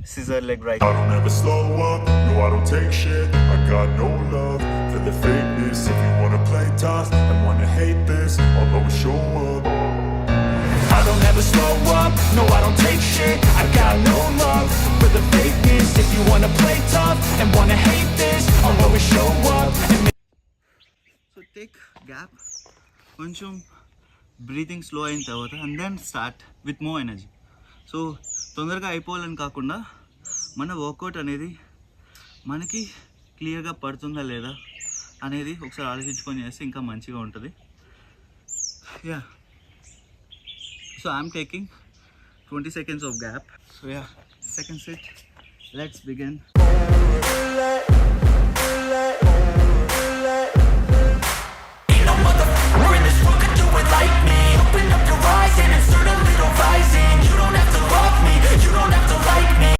scissor leg right. I don't ever slow up, no I don't take shit. I got no love for the fakeness. If you wanna play tough and wanna hate this, I'll always show up. I don't ever slow up, no I don't take shit. I got no love for the fakeness. If you wanna play tough and wanna hate this, I'll always show up and So take gap, కొంచెం breathing slow అయిన తర్వాత and then start with more energy. So తొందరగా అయిపోవాలని కాకుండా మన work out అనేది మనకి క్లియర్గా పడుతుందా లేదా అనేది ఒకసారి ఆలోచించుకొని చేస్తే ఇంకా మంచిగా ఉంటుంది. Yeah, so I'm taking 20 seconds of gap. So yeah, second set, let's begin. ain't no motherfucker in this world could do it like me.